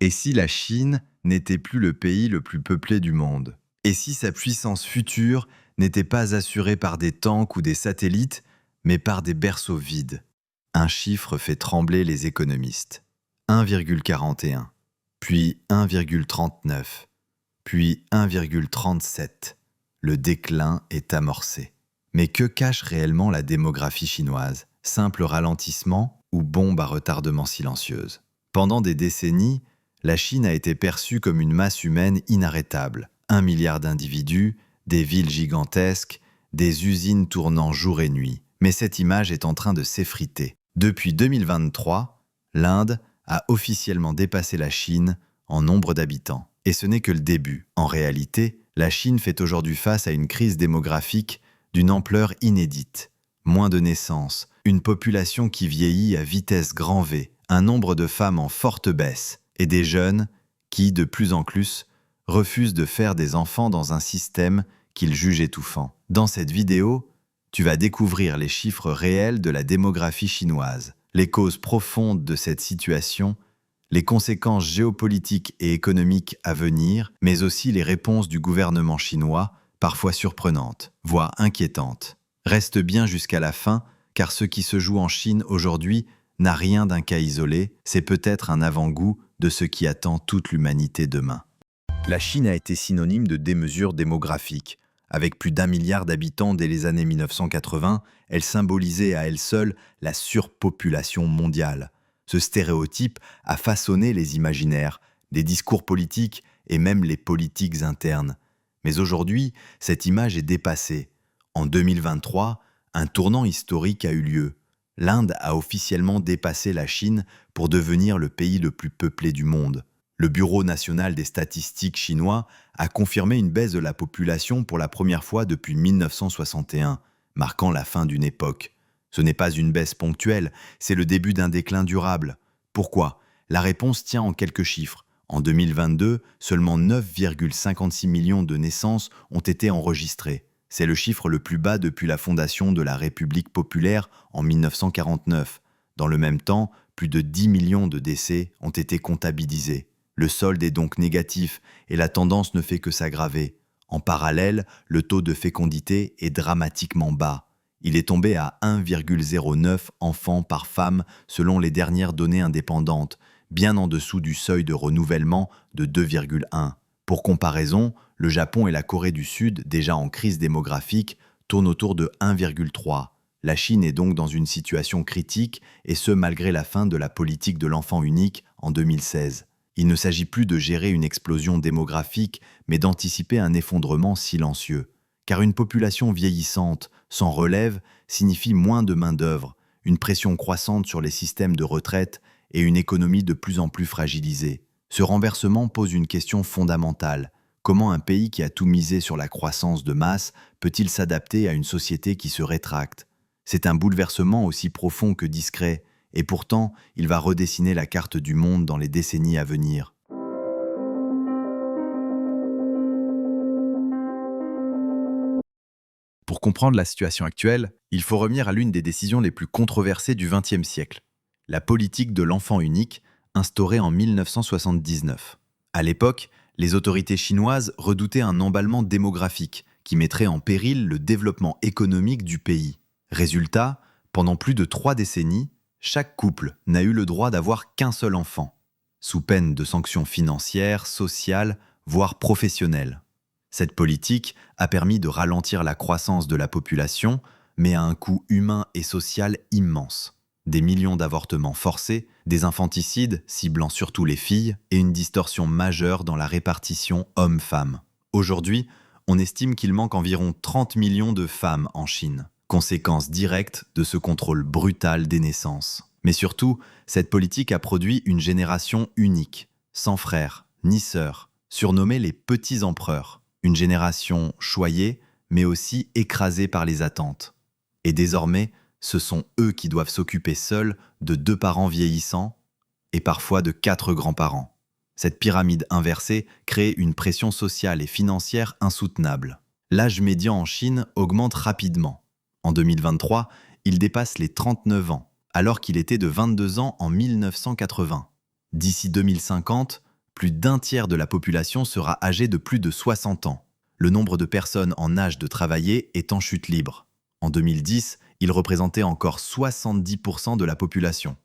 Et si la Chine n'était plus le pays le plus peuplé du monde? Et si sa puissance future n'était pas assurée par des tanks ou des satellites, mais par des berceaux vides? Un chiffre fait trembler les économistes. 1,41, puis 1,39, puis 1,37. Le déclin est amorcé. Mais que cache réellement la démographie chinoise? Simple ralentissement ou bombe à retardement silencieuse? Pendant des décennies, la Chine a été perçue comme une masse humaine inarrêtable. 1 milliard d'individus, des villes gigantesques, des usines tournant jour et nuit. Mais cette image est en train de s'effriter. Depuis 2023, l'Inde a officiellement dépassé la Chine en nombre d'habitants. Et ce n'est que le début. En réalité, la Chine fait aujourd'hui face à une crise démographique d'une ampleur inédite. Moins de naissances, une population qui vieillit à vitesse grand V, un nombre de femmes en forte baisse, et des jeunes qui, de plus en plus, refusent de faire des enfants dans un système qu'ils jugent étouffant. Dans cette vidéo, tu vas découvrir les chiffres réels de la démographie chinoise, les causes profondes de cette situation, les conséquences géopolitiques et économiques à venir, mais aussi les réponses du gouvernement chinois, parfois surprenantes, voire inquiétantes. Reste bien jusqu'à la fin, car ce qui se joue en Chine aujourd'hui n'a rien d'un cas isolé, c'est peut-être un avant-goût de ce qui attend toute l'humanité demain. La Chine a été synonyme de démesure démographique. Avec plus d'1 milliard d'habitants dès les années 1980, elle symbolisait à elle seule la surpopulation mondiale. Ce stéréotype a façonné les imaginaires, les discours politiques et même les politiques internes. Mais aujourd'hui, cette image est dépassée. En 2023, un tournant historique a eu lieu. L'Inde a officiellement dépassé la Chine pour devenir le pays le plus peuplé du monde. Le Bureau national des statistiques chinois a confirmé une baisse de la population pour la première fois depuis 1961, marquant la fin d'une époque. Ce n'est pas une baisse ponctuelle, c'est le début d'un déclin durable. Pourquoi? La réponse tient en quelques chiffres. En 2022, seulement 9,56 millions de naissances ont été enregistrées. C'est le chiffre le plus bas depuis la fondation de la République populaire en 1949. Dans le même temps, plus de 10 millions de décès ont été comptabilisés. Le solde est donc négatif et la tendance ne fait que s'aggraver. En parallèle, le taux de fécondité est dramatiquement bas. Il est tombé à 1,09 enfants par femme selon les dernières données indépendantes, bien en dessous du seuil de renouvellement de 2,1. Pour comparaison, le Japon et la Corée du Sud, déjà en crise démographique, tournent autour de 1,3. La Chine est donc dans une situation critique, et ce malgré la fin de la politique de l'enfant unique en 2016. Il ne s'agit plus de gérer une explosion démographique, mais d'anticiper un effondrement silencieux. Car une population vieillissante, sans relève, signifie moins de main-d'œuvre, une pression croissante sur les systèmes de retraite et une économie de plus en plus fragilisée. Ce renversement pose une question fondamentale. Comment un pays qui a tout misé sur la croissance de masse peut-il s'adapter à une société qui se rétracte? C'est un bouleversement aussi profond que discret, et pourtant, il va redessiner la carte du monde dans les décennies à venir. Pour comprendre la situation actuelle, il faut revenir à l'une des décisions les plus controversées du XXe siècle, la politique de l'enfant unique, instaurée en 1979. À l'époque, les autorités chinoises redoutaient un emballement démographique qui mettrait en péril le développement économique du pays. Résultat, pendant plus de 3 décennies, chaque couple n'a eu le droit d'avoir qu'un seul enfant, sous peine de sanctions financières, sociales, voire professionnelles. Cette politique a permis de ralentir la croissance de la population, mais à un coût humain et social immense. Des millions d'avortements forcés, des infanticides ciblant surtout les filles et une distorsion majeure dans la répartition hommes-femmes. Aujourd'hui, on estime qu'il manque environ 30 millions de femmes en Chine, conséquence directe de ce contrôle brutal des naissances. Mais surtout, cette politique a produit une génération unique, sans frères ni sœurs, surnommée les petits empereurs. Une génération choyée, mais aussi écrasée par les attentes. Et désormais, ce sont eux qui doivent s'occuper seuls de 2 parents vieillissants et parfois de 4 grands-parents. Cette pyramide inversée crée une pression sociale et financière insoutenable. L'âge médian en Chine augmente rapidement. En 2023, il dépasse les 39 ans, alors qu'il était de 22 ans en 1980. D'ici 2050, plus d'un tiers de la population sera âgée de plus de 60 ans. Le nombre de personnes en âge de travailler est en chute libre. En 2010, ils représentaient encore 70% de la population.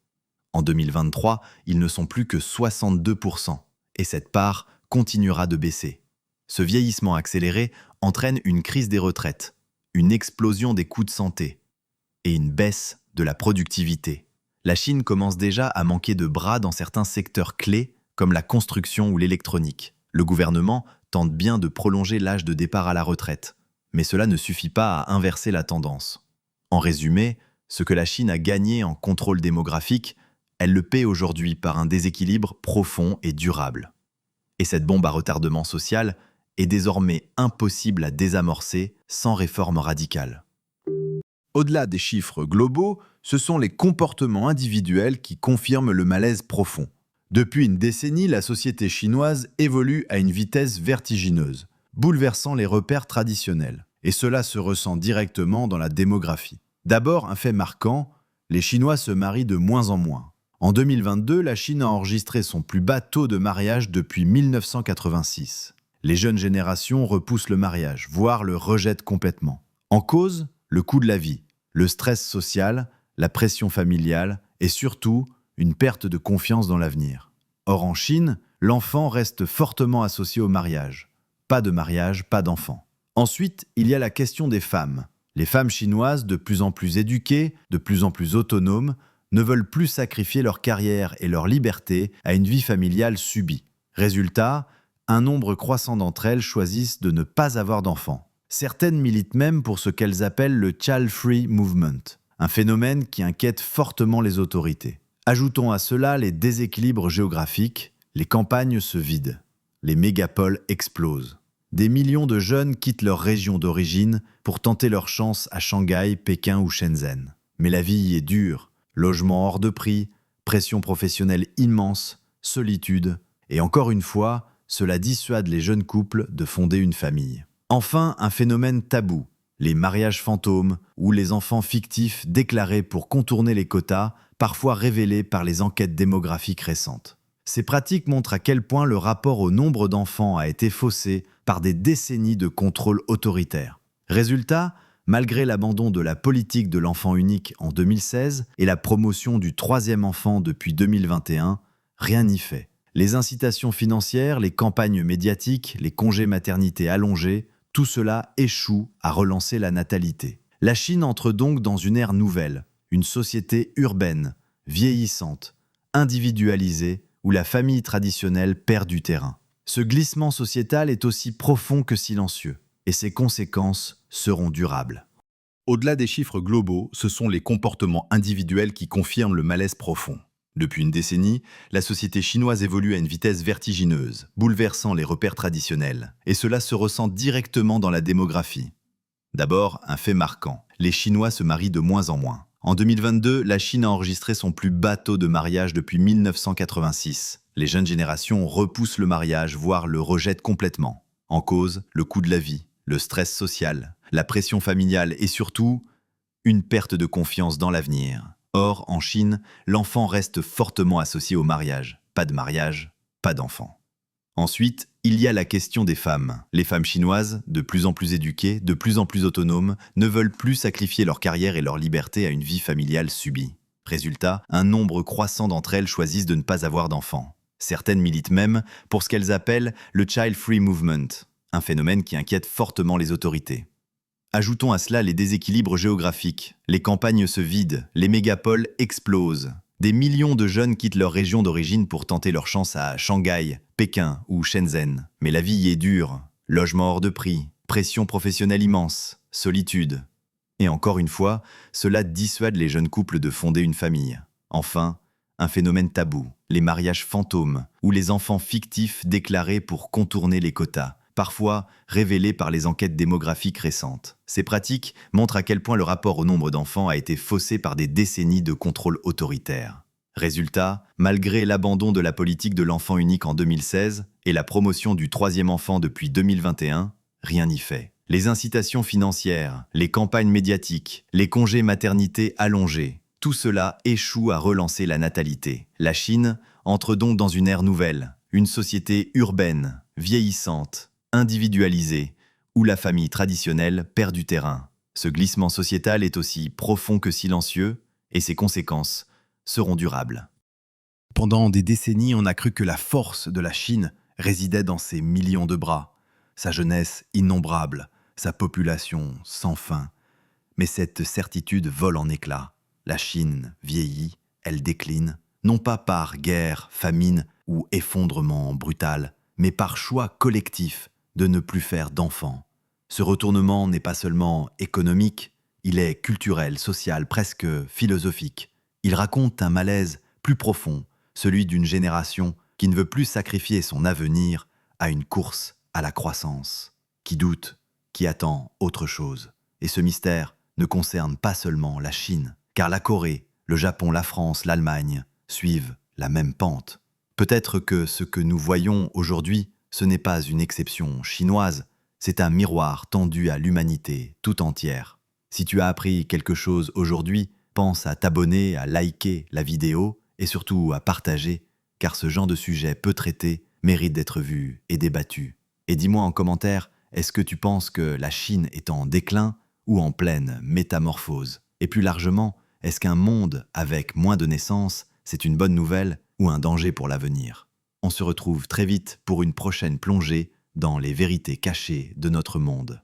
En 2023, ils ne sont plus que 62%, et cette part continuera de baisser. Ce vieillissement accéléré entraîne une crise des retraites, une explosion des coûts de santé et une baisse de la productivité. La Chine commence déjà à manquer de bras dans certains secteurs clés comme la construction ou l'électronique. Le gouvernement tente bien de prolonger l'âge de départ à la retraite, mais cela ne suffit pas à inverser la tendance. En résumé, ce que la Chine a gagné en contrôle démographique, elle le paie aujourd'hui par un déséquilibre profond et durable. Et cette bombe à retardement social est désormais impossible à désamorcer sans réforme radicale. Au-delà des chiffres globaux, ce sont les comportements individuels qui confirment le malaise profond. Depuis une décennie, la société chinoise évolue à une vitesse vertigineuse, bouleversant les repères traditionnels. Et cela se ressent directement dans la démographie. D'abord, un fait marquant, les Chinois se marient de moins en moins. En 2022, la Chine a enregistré son plus bas taux de mariage depuis 1986. Les jeunes générations repoussent le mariage, voire le rejettent complètement. En cause, le coût de la vie, le stress social, la pression familiale et surtout une perte de confiance dans l'avenir. Or en Chine, l'enfant reste fortement associé au mariage. Pas de mariage, pas d'enfant. Ensuite, il y a la question des femmes. Les femmes chinoises, de plus en plus éduquées, de plus en plus autonomes, ne veulent plus sacrifier leur carrière et leur liberté à une vie familiale subie. Résultat, un nombre croissant d'entre elles choisissent de ne pas avoir d'enfants. Certaines militent même pour ce qu'elles appellent le Child-Free Movement, un phénomène qui inquiète fortement les autorités. Ajoutons à cela les déséquilibres géographiques, les campagnes se vident, les mégapoles explosent. Des millions de jeunes quittent leur région d'origine pour tenter leur chance à Shanghai, Pékin ou Shenzhen. Mais la vie y est dure, logement hors de prix, pression professionnelle immense, solitude, et encore une fois, cela dissuade les jeunes couples de fonder une famille. Enfin, un phénomène tabou, les mariages fantômes ou les enfants fictifs déclarés pour contourner les quotas, parfois révélés par les enquêtes démographiques récentes. Ces pratiques montrent à quel point le rapport au nombre d'enfants a été faussé par des décennies de contrôle autoritaire. Résultat, malgré l'abandon de la politique de l'enfant unique en 2016 et la promotion du troisième enfant depuis 2021, rien n'y fait. Les incitations financières, les campagnes médiatiques, les congés maternité allongés, tout cela échoue à relancer la natalité. La Chine entre donc dans une ère nouvelle, une société urbaine, vieillissante, individualisée, où la famille traditionnelle perd du terrain. Ce glissement sociétal est aussi profond que silencieux, et ses conséquences seront durables. Au-delà des chiffres globaux, ce sont les comportements individuels qui confirment le malaise profond. Depuis une décennie, la société chinoise évolue à une vitesse vertigineuse, bouleversant les repères traditionnels, et cela se ressent directement dans la démographie. D'abord, un fait marquant, les Chinois se marient de moins en moins. En 2022, la Chine a enregistré son plus bas taux de mariage depuis 1986. Les jeunes générations repoussent le mariage, voire le rejettent complètement. En cause, le coût de la vie, le stress social, la pression familiale et surtout, une perte de confiance dans l'avenir. Or, en Chine, l'enfant reste fortement associé au mariage. Pas de mariage, pas d'enfant. Ensuite, il y a la question des femmes. Les femmes chinoises, de plus en plus éduquées, de plus en plus autonomes, ne veulent plus sacrifier leur carrière et leur liberté à une vie familiale subie. Résultat, un nombre croissant d'entre elles choisissent de ne pas avoir d'enfants. Certaines militent même pour ce qu'elles appellent le Child-Free Movement, un phénomène qui inquiète fortement les autorités. Ajoutons à cela les déséquilibres géographiques. Les campagnes se vident, les mégapoles explosent. Des millions de jeunes quittent leur région d'origine pour tenter leur chance à Shanghai, Pékin ou Shenzhen. Mais la vie y est dure. Logement hors de prix, pression professionnelle immense, solitude. Et encore une fois, cela dissuade les jeunes couples de fonder une famille. Enfin, un phénomène tabou, les mariages fantômes ou les enfants fictifs déclarés pour contourner les quotas, parfois révélés par les enquêtes démographiques récentes. Ces pratiques montrent à quel point le rapport au nombre d'enfants a été faussé par des décennies de contrôle autoritaire. Résultat, malgré l'abandon de la politique de l'enfant unique en 2016 et la promotion du troisième enfant depuis 2021, rien n'y fait. Les incitations financières, les campagnes médiatiques, les congés maternité allongés, tout cela échoue à relancer la natalité. La Chine entre donc dans une ère nouvelle, une société urbaine, vieillissante, individualisée, où la famille traditionnelle perd du terrain. Ce glissement sociétal est aussi profond que silencieux, et ses conséquences seront durables. Pendant des décennies, on a cru que la force de la Chine résidait dans ses millions de bras, sa jeunesse innombrable, sa population sans fin. Mais cette certitude vole en éclats. La Chine vieillit, elle décline, non pas par guerre, famine ou effondrement brutal, mais par choix collectif de ne plus faire d'enfants. Ce retournement n'est pas seulement économique, il est culturel, social, presque philosophique. Il raconte un malaise plus profond, celui d'une génération qui ne veut plus sacrifier son avenir à une course à la croissance, qui doute, qui attend autre chose. Et ce mystère ne concerne pas seulement la Chine, car la Corée, le Japon, la France, l'Allemagne suivent la même pente. Peut-être que ce que nous voyons aujourd'hui, ce n'est pas une exception chinoise, c'est un miroir tendu à l'humanité tout entière. Si tu as appris quelque chose aujourd'hui, pense à t'abonner, à liker la vidéo et surtout à partager, car ce genre de sujet peu traité mérite d'être vu et débattu. Et dis-moi en commentaire, est-ce que tu penses que la Chine est en déclin ou en pleine métamorphose? Et plus largement, est-ce qu'un monde avec moins de naissances, c'est une bonne nouvelle ou un danger pour l'avenir? On se retrouve très vite pour une prochaine plongée dans les vérités cachées de notre monde.